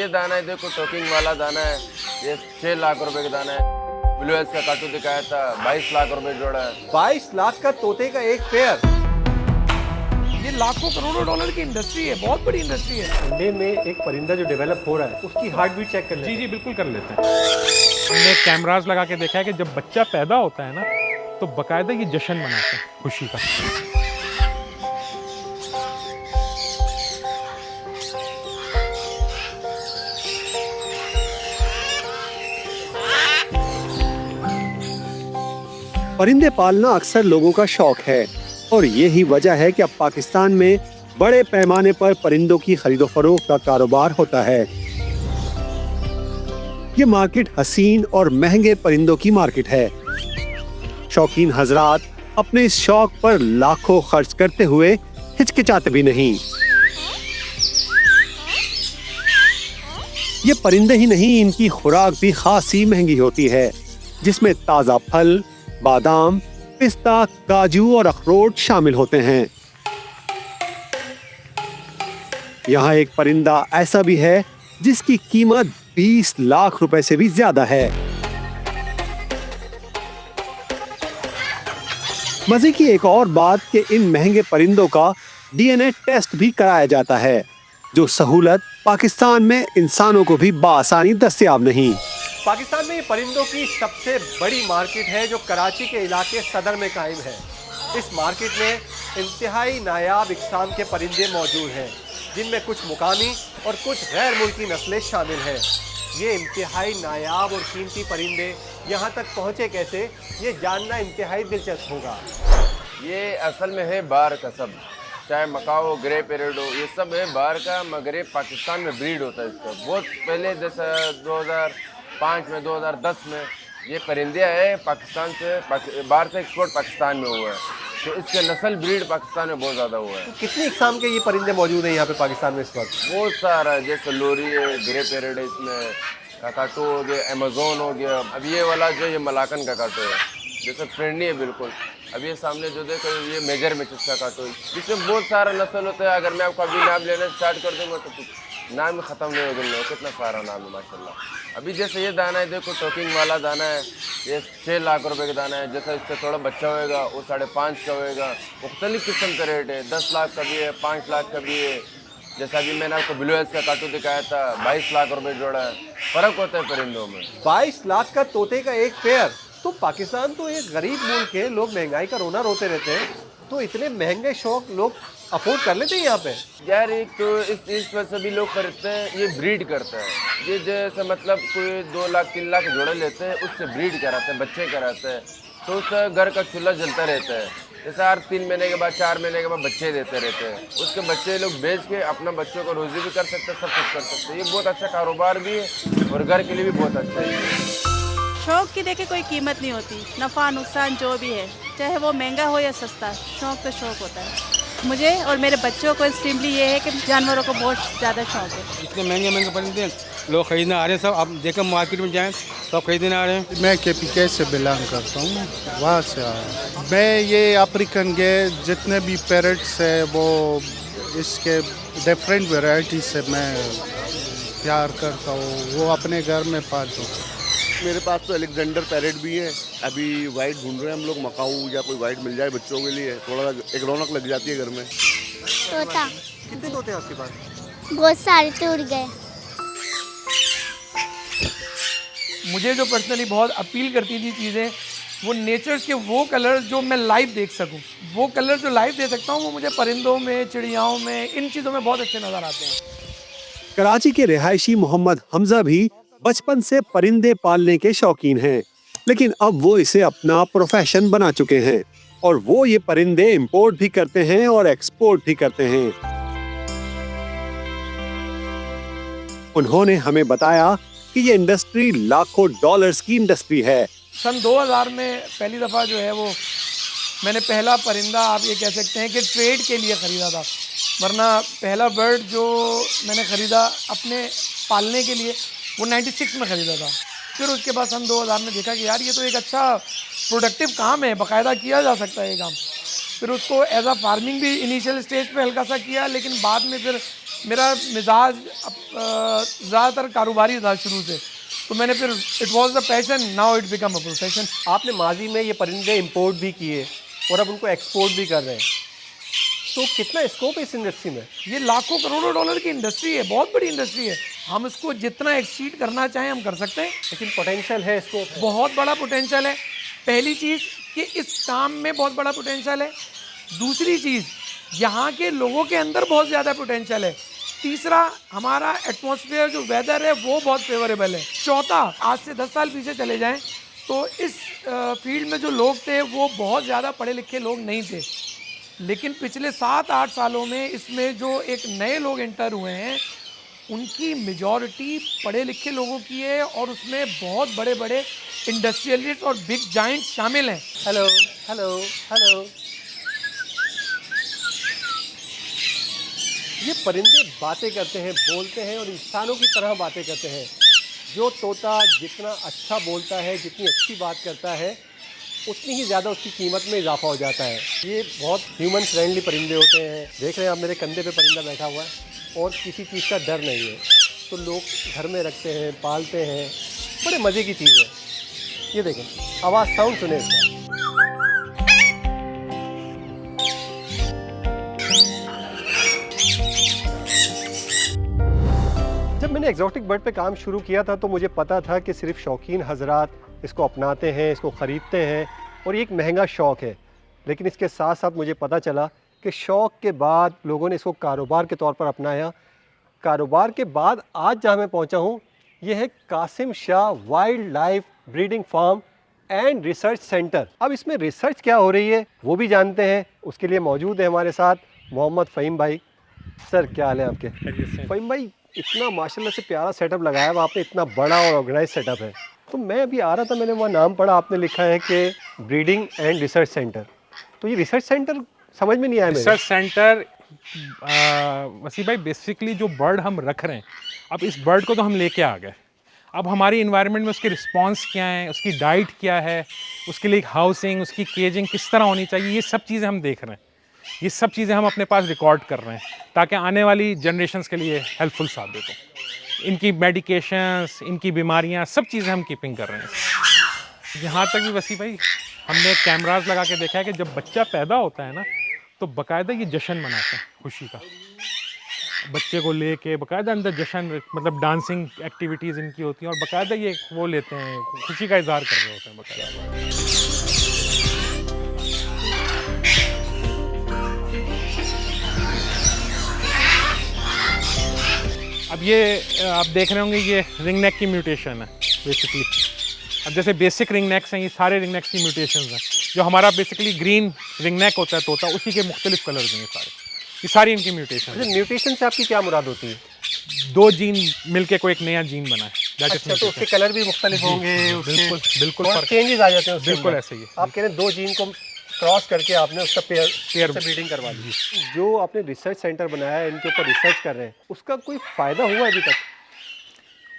ये दाना है, देखो टोकिंग वाला दाना है, ये 6 लाख रुपए का दाना है। ब्लू एस का कार्टून दिखाया था, 22 लाख रुपए जोड़ा है। 22 लाख का तोते का एक पेयर। ये लाखों करोड़ों डॉलर की इंडस्ट्री है, बहुत बड़ी इंडस्ट्री है। अंडे में एक परिंदा जो डेवलप हो रहा है उसकी हार्ट बीट चेक कर लेते हैं। जी बिल्कुल कर लेते हैं। हमने कैमरास लगा के देखा है कि जब बच्चा पैदा होता है ना तो बकायदा ये जश्न मनाते हैं खुशी का। परिंदे पालना अक्सर लोगों का शौक है और यही वजह है कि अब पाकिस्तान में बड़े पैमाने पर परिंदों की खरीदो फरोख्त का कारोबार होता है। ये मार्केट हसीन और महंगे परिंदों की मार्केट है। शौकीन हजरात अपने इस शौक पर लाखों खर्च करते हुए हिचकिचाते भी नहीं। ये परिंदे ही नहीं, इनकी खुराक भी खासी महंगी होती है, जिसमें ताजा फल, बादाम, पिस्ता, काजू और अखरोट शामिल होते हैं। यहाँ एक परिंदा ऐसा भी है जिसकी कीमत 20 लाख रुपए से भी ज्यादा है। मजे की एक और बात कि इन महंगे परिंदों का डीएनए टेस्ट भी कराया जाता है, जो सहूलत पाकिस्तान में इंसानों को भी बासानी दस्तयाब नहीं। पाकिस्तान में ये परिंदों की सबसे बड़ी मार्केट है जो कराची के इलाके सदर में कायम है। इस मार्केट में इंतहाई नायाब इकसाम के परिंदे मौजूद हैं, जिनमें कुछ मुकामी और कुछ गैर मुल्की नस्लें शामिल हैं। ये इंतहाई नायाब और कीमती परिंदे यहाँ तक पहुँचे कैसे, ये जानना इंतहाई दिलचस्प होगा। ये असल में है बाहर का सब, चाहे मकाओ, ग्रे पेरिड हो, ये सब है बाहर का, मगर ये पाकिस्तान में ब्रीड होता है इसका। बहुत पहले जैसा 2005 में, 2010 में ये परिंदे आए पाकिस्तान से, बाहर से एक्सपोर्ट पाकिस्तान में हुआ है, तो इसके नस्ल ब्रीड पाकिस्तान में बहुत ज़्यादा हुआ है। तो कितनी इकसाम के ये परिंदे मौजूद हैं यहाँ पे पाकिस्तान में इस वक्त? बहुत सारा है, जैसे लोरी है, ग्रे पेरिड है, इसमें काकाटो हो गया, अमेजोन हो गया। अब ये वाला जो ये मलाकन काकाटो है, जैसे फ्रेंडली है बिल्कुल। अब ये सामने जो देखो ये मेजर मैचेस का काटो, इसमें बहुत सारा नस्ल होता है। अगर मैं आपको अभी नाम लेना स्टार्ट कर दूंगा तो नाम ख़त्म नहीं होगा, कितना सारा नाम है माशाल्लाह। अभी जैसे ये दाना है, देखो टोकिंग वाला दाना है, ये 6 लाख रुपए का दाना है। जैसा इससे थोड़ा बच्चा होएगा वो 5.5 का होएगा। मुख्तलिफ किस्म का रेट है, 10 लाख का भी है, 5 लाख का भी है। जैसा अभी मैंने आपको ब्लू एस का कार्टून दिखाया था, 22 लाख रुपए जोड़ा है। फ़र्क होता है परिंदों में। 22 लाख का तोते का एक पेयर। तो पाकिस्तान तो एक गरीब मुल्क है, लोग महंगाई का रोना रोते रहते हैं, तो इतने महंगे शौक लोग अफोर्ड कर लेते हैं यहाँ पे। यार एक तो इस वजह से भी लोग खरीदते हैं, ये ब्रीड करता है। ये जैसे मतलब कोई 2 लाख 3 लाख जोड़े लेते हैं, उससे ब्रीड कराते हैं, बच्चे कराते हैं, तो उससे घर का चूल्हा जलता रहता है। जैसे हर 3 महीने के बाद, 4 महीने के बाद बच्चे देते रहते हैं, उसके बच्चे लोग बेच के अपना बच्चों को रोजी भी कर सकते हैं, सब कुछ कर सकते हैं। ये बहुत अच्छा कारोबार भी है और घर के लिए भी बहुत अच्छा है। शौक की देखे कोई कीमत नहीं होती, नफ़ा नुकसान जो भी है, चाहे वो महंगा हो या सस्ता, शौक तो शौक होता है। मुझे और मेरे बच्चों को एक्सट्रीमली ये है कि जानवरों को बहुत ज़्यादा शौक है। इतने महंगे महंगे परिंदे लोग खरीदने आ रहे हैं, सब आप देखें मार्केट में जाएं सब खरीदने आ रहे हैं। मैं KPK से बिलोंग करता हूँ, वहाँ से आया। मैं ये अफ्रीकन गे जितने भी पैरट्स है वो इसके डिफरेंट वेराइटी से मैं प्यार करता हूँ, वो अपने घर में पालता हूँ। मेरे पास तो अलेक्जेंडर पैरेट भी है। अभी वाइट ढूंढ रहे हैं हम लोग, मकाऊ या कोई वाइट मिल जाए बच्चों के लिए, थोड़ा एक रौनक लग जाती है घर में। तोता कितने तोते हैं आपके पास? बहुत सारे तो उड़ गए। मुझे जो पर्सनली बहुत अपील करती थी चीज़ें, वो नेचर के वो कलर जो मैं लाइव देख सकूं, वो कलर जो लाइव दे सकता हूं, वो मुझे परिंदों में, चिड़ियाओं में, इन चीज़ों में बहुत अच्छे नज़र आते हैं। कराची के रिहायशी मोहम्मद हमजा भी बचपन से परिंदे पालने के शौकीन हैं, लेकिन अब वो इसे अपना प्रोफेशन बना चुके हैं और वो ये परिंदे इंपोर्ट भी करते हैं और एक्सपोर्ट भी करते हैं। उन्होंने हमें बताया कि ये इंडस्ट्री लाखों डॉलर्स की इंडस्ट्री है। सन 2000 में पहली दफ़ा जो है वो मैंने पहला परिंदा, आप ये कह सकते हैं कि ट्रेड के लिए ख़रीदा था, वरना पहला बर्ड जो मैंने ख़रीदा अपने पालने के लिए वो 96 में ख़रीदा था। फिर उसके बाद सन 2000 में देखा कि यार ये तो एक अच्छा प्रोडक्टिव काम है, बाकायदा किया जा सकता है ये काम। फिर उसको एज अ फार्मिंग भी इनिशियल स्टेज पे हल्का सा किया, लेकिन बाद में फिर मेरा मिजाज ज़्यादातर कारोबारी था शुरू से, तो मैंने फिर it was the passion, now it become a profession. आपने माजी में ये परिंदे इंपोर्ट भी किए और अब उनको एक्सपोर्ट भी कर रहे हैं, तो कितना स्कोप है इस इंडस्ट्री में? ये लाखों करोड़ों डॉलर की इंडस्ट्री है, बहुत बड़ी इंडस्ट्री है। हम इसको जितना एक्सीड करना चाहें हम कर सकते हैं, लेकिन पोटेंशियल है, स्कोप है। बहुत बड़ा पोटेंशियल है। पहली चीज़ कि इस काम में बहुत बड़ा पोटेंशियल है। दूसरी चीज़, यहाँ के लोगों के अंदर बहुत ज़्यादा पोटेंशियल है। तीसरा, हमारा एटमॉस्फेयर जो वेदर है वो बहुत फेवरेबल है। चौथा, आज से 10 साल पीछे चले जाएं तो इस फील्ड में जो लोग थे वो बहुत ज़्यादा पढ़े लिखे लोग नहीं थे, लेकिन पिछले 7-8 सालों में इसमें जो एक नए लोग एंटर हुए हैं उनकी मेजॉरिटी पढ़े लिखे लोगों की है, और उसमें बहुत बड़े बड़े इंडस्ट्रियलिस्ट और बिग जाइंट्स शामिल हैं। Hello hello hello. ये परिंदे बातें करते हैं, बोलते हैं और इंसानों की तरह बातें करते हैं। जो तोता जितना अच्छा बोलता है, जितनी अच्छी बात करता है, उतनी ही ज़्यादा उसकी कीमत में इजाफा हो जाता है। ये बहुत ह्यूमन फ्रेंडली परिंदे होते हैं। देख रहे हैं आप, मेरे कंधे पे परिंदा बैठा हुआ है और किसी चीज़ का डर नहीं है। तो लोग घर में रखते हैं, पालते हैं, बड़े मज़े की चीज़ है। ये देखें, आवाज़, साउंड सुने इसका। जब मैंने एक्जॉटिक बर्ड पे काम शुरू किया था तो मुझे पता था कि सिर्फ शौकीन हजरात इसको अपनाते हैं, इसको ख़रीदते हैं और ये एक महंगा शौक़ है। लेकिन इसके साथ साथ मुझे पता चला कि शौक़ के बाद लोगों ने इसको कारोबार के तौर पर अपनाया। कारोबार के बाद आज जहाँ मैं पहुँचा हूँ, ये है Qasim Shah wild life breeding farm and research centre. अब इसमें रिसर्च क्या हो रही है वो भी जानते हैं। उसके लिए मौजूद है हमारे साथ मोहम्मद फ़हीम भाई। सर, क्या हाल है आपके? फ़हीम भाई, इतना माशाल्लाह से प्यारा सेटअप लगाया है आपने, इतना बड़ा और ऑर्गेनाइज सेटअप है। तो मैं अभी आ रहा था, मैंने वहाँ नाम पढ़ा, आपने लिखा है कि ब्रीडिंग एंड रिसर्च सेंटर। तो ये रिसर्च सेंटर समझ में नहीं आया। रिसर्च सेंटर वसी भाई, बेसिकली जो बर्ड हम रख रहे हैं, अब इस बर्ड को तो हम लेके आ गए, अब हमारी इन्वायरमेंट में उसके रिस्पॉन्स क्या है, उसकी डाइट क्या है, उसके लिए हाउसिंग, उसकी केजिंग किस तरह होनी चाहिए, ये सब चीज़ें हम देख रहे हैं। ये सब चीज़ें हम अपने पास रिकॉर्ड कर रहे हैं ताकि आने वाली जनरेशन्स के लिए हेल्पफुल साबित हो। इनकी मेडिकेशंस, इनकी बीमारियां, सब चीज़ें हम कीपिंग कर रहे हैं। यहाँ तक भी वसी भाई, हमने कैमरास लगा के देखा है कि जब बच्चा पैदा होता है ना, तो बाकायदा ये जश्न मनाते हैं खुशी का। बच्चे को लेके बाकायदा अंदर जश्न, मतलब डांसिंग एक्टिविटीज़ इनकी होती हैं और बाकायदा ये वो लेते हैं, खुशी का इजहार कर रहे होते हैं बाकायदा। अब ये आप देख रहे होंगे, ये रिंग नेक की म्यूटेशन है बेसिकली। अब जैसे बेसिक रिंग नेक्स हैं, ये सारे रिंग नेक्स की म्यूटेशंस हैं। जो हमारा बेसिकली ग्रीन रिंग नेक होता है तोता, उसी के मुख्तलिफ कलर्स हैं ये सारी इनकी म्यूटेशन। म्यूटेशन से आपकी क्या मुराद होती है? 2 जीन मिलके कोई एक नया जीन बना है। अच्छा, तो उसके कलर भी मुख्तलिफ होंगे, बिल्कुल बिल्कुल चेंजेस आ जाते हैं उसके बिल्कुल अंदर। ऐसे ही आप कह रहे हैं 2 जीन को क्रॉस करके आपने उसका पेयर से ब्रीडिंग करवा दी। जो आपने रिसर्च सेंटर बनाया है, इनके ऊपर रिसर्च कर रहे हैं, उसका कोई फ़ायदा हुआ अभी तक?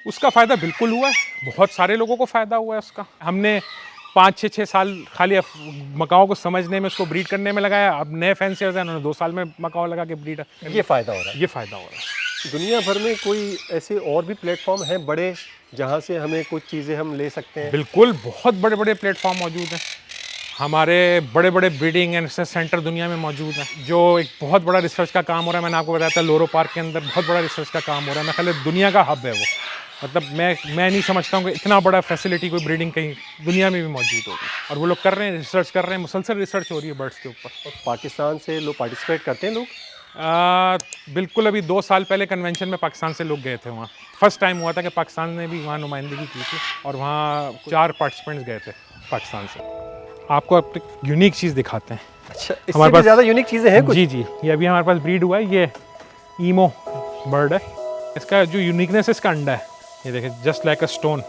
उसका फ़ायदा बिल्कुल हुआ है, बहुत सारे लोगों को फ़ायदा हुआ है उसका। हमने 5-6 साल खाली मकाओं को समझने में, उसको ब्रीड करने में लगाया। अब नए फैंसियर्स हैं, उन्होंने 2 साल में मकाओ लगा के ब्रीड, ये फ़ायदा हो रहा है। ये फ़ायदा हो रहा है। दुनिया भर में कोई ऐसे और भी प्लेटफॉर्म हैं बड़े, जहाँ से हमें कुछ चीज़ें हम ले सकते हैं? बिल्कुल, बहुत बड़े बड़े प्लेटफॉर्म मौजूद हैं। हमारे बड़े बड़े ब्रीडिंग एंड रिसर्च सेंटर दुनिया में मौजूद हैं। जो एक बहुत बड़ा रिसर्च का काम हो रहा है, मैंने आपको बताया था, लोरो पार्क के अंदर बहुत बड़ा रिसर्च का काम हो रहा है। मैं ख्याल दुनिया का हब है वो। मतलब मैं नहीं समझता हूँ कि इतना बड़ा फैसिलिटी कोई ब्रीडिंग कहीं दुनिया में भी मौजूद होगी। और वो लोग कर रहे हैं, रिसर्च कर रहे हैं, मुसलसल रिसर्च हो रही है बर्ड्स के ऊपर। और पाकिस्तान से लोग पार्टिसिपेट करते हैं लोग? बिल्कुल, अभी 2 साल पहले कन्वेंशन में पाकिस्तान से लोग गए थे वहाँ। फर्स्ट टाइम हुआ था कि पाकिस्तान ने भी वहाँ नुमाइंदगी की थी और वहाँ 4 पार्टिसिपेंट्स गए थे पाकिस्तान से। आपको अब एक यूनिक चीज़ दिखाते हैं। अच्छा, इससे भी ज़्यादा यूनिक चीज़ें हैं कुछ? जी जी, ये अभी हमारे पास ब्रीड हुआ है, ये ईमो बर्ड है। इसका जो यूनिकनेस है, इसका अंडा है। ये देखिए, just like a stone.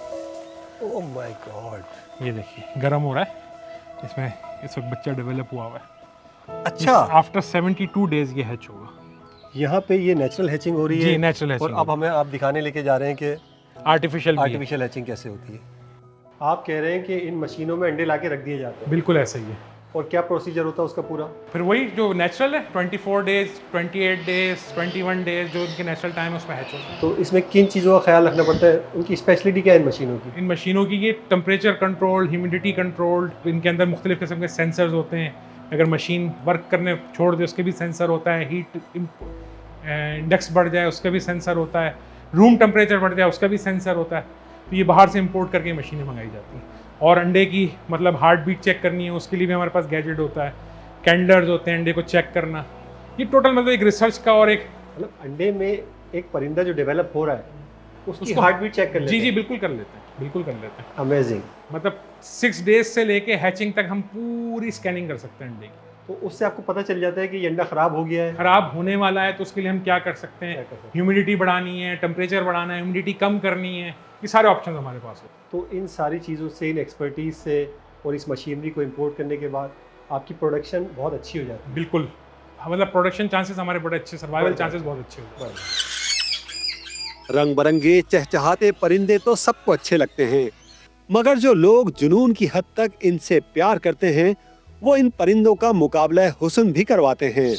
Oh my God, ये देखिए गर्म हो रहा है, इसमें इस वक्त बच्चा डेवलप हुआ हुआ है। अच्छा, आफ्टर 72 डेज ये हैच होगा। यहाँ पे ये नेचुरल हैचिंग हो रही है? जी, नेचुरल हैचिंग। और अब हमें आप दिखाने लेके जा रहे हैं कि आर्टिफिशियल हैचिंग कैसे होती है। आप कह रहे हैं कि इन मशीनों में अंडे लाके रख दिए जाते हैं? बिल्कुल ऐसे ही है। और क्या प्रोसीजर होता है उसका पूरा? फिर वही जो नेचुरल है 24 डेज, 28 डेज, 21 डेज जो उनके नेचुरल टाइम है उसमें हैच होता है। तो इसमें किन चीज़ों का ख्याल रखना पड़ता है? उनकी स्पेशलिटी क्या है इन मशीनों की? इन मशीनों की ये टेम्परेचर कंट्रोल, ह्यूमिडिटी कंट्रोल, इनके अंदर मुख्तलिफ किस्म के सेंसर्स होते हैं। अगर मशीन वर्क करने छोड़ दे उसके भी सेंसर होता है, हीट इंडेक्स बढ़ जाए उसका भी सेंसर होता है, रूम टेम्परेचर बढ़ जाए उसका भी सेंसर होता है। तो ये बाहर से इंपोर्ट करके मशीनें मंगाई जाती हैं। और अंडे की मतलब हार्ट बीट चेक करनी है उसके लिए भी हमारे पास गैजेट होता है, कैंडर्स होते हैं अंडे को चेक करना। ये टोटल मतलब एक रिसर्च का और एक मतलब अंडे में एक परिंदा जो डेवलप हो रहा है उसकी उसको- हार्ट बीट चेक कर लेते जी हैं? बिल्कुल कर लेते हैं, बिल्कुल कर लेते हैं। अमेजिंग। मतलब 6 डेज से लेके हैचिंग तक हम पूरी स्कैनिंग कर सकते हैं अंडे की। तो उससे आपको पता चल जाता है कि ये अंडा खराब हो गया है? खराब होने वाला है तो उसके लिए हम क्या कर सकते क्या हैं, कर सकते हैं? ह्यूमिडिटी बढ़ानी है, टेम्परेचर बढ़ाना है, ह्यूमिडिटी कम करनी है, ये सारे ऑप्शन हमारे पास होते हैं। तो इन सारी चीज़ों से, इन एक्सपर्टीज से और इस मशीनरी को इंपोर्ट करने के बाद आपकी प्रोडक्शन बहुत अच्छी हो जाती है। बिल्कुल, मतलब प्रोडक्शन चांसेस हमारे बड़े अच्छे, सर्वाइवल बढ़ जाते चांसेस बहुत अच्छे होते हैं। रंग बिरंगे चहचहाते परिंदे तो सबको अच्छे लगते हैं, मगर जो लोग जुनून की हद तक इनसे प्यार करते हैं वो इन परिंदों का मुकाबला हुस्न भी करवाते हैं।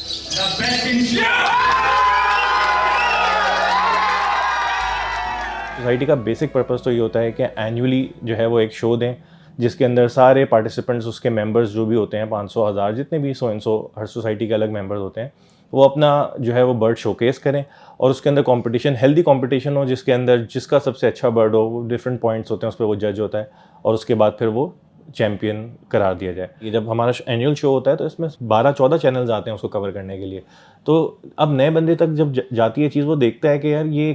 सोसाइटी का बेसिक पर्पस तो ये होता है कि एनुअली जो है वो एक शो दें जिसके अंदर सारे पार्टिसिपेंट्स, उसके मेंबर्स जो भी होते हैं 500 हज़ार जितने भी 100 हर सोसाइटी के अलग मेंबर्स होते हैं, वो अपना जो है वो बर्ड शोकेस करें और उसके अंदर कंपटीशन, हेल्दी कंपटीशन हो जिसके अंदर जिसका सबसे अच्छा बर्ड हो, वो डिफरेंट पॉइंट्स होते हैं उस पर वो जज होता है और उसके बाद फिर वो चैम्पियन करार दिया जाए। ये जब हमारा एनुअल शो होता है तो इसमें 12-14 चैनल्स आते हैं उसको कवर करने के लिए। तो अब नए बंदे तक जब जाती है चीज़, वो देखता है कि यार ये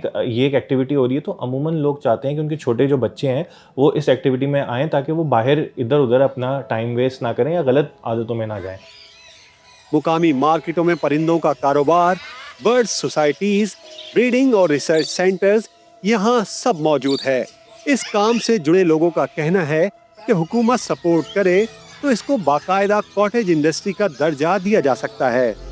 एक एक्टिविटी हो रही है, तो अमूमन लोग चाहते हैं कि उनके छोटे जो बच्चे हैं वो इस एक्टिविटी में आएँ ताकि वो बाहर इधर उधर अपना टाइम वेस्ट ना करें या गलत आदतों में ना जाएँ। मुकामी मार्केटों में परिंदों का कारोबार, बर्ड सोसाइटीज, ब्रीडिंग और रिसर्च सेंटर्स यहाँ सब मौजूद है। इस काम से जुड़े लोगों का कहना है कि हुकूमत सपोर्ट करे तो इसको बाकायदा कॉटेज इंडस्ट्री का दर्जा दिया जा सकता है।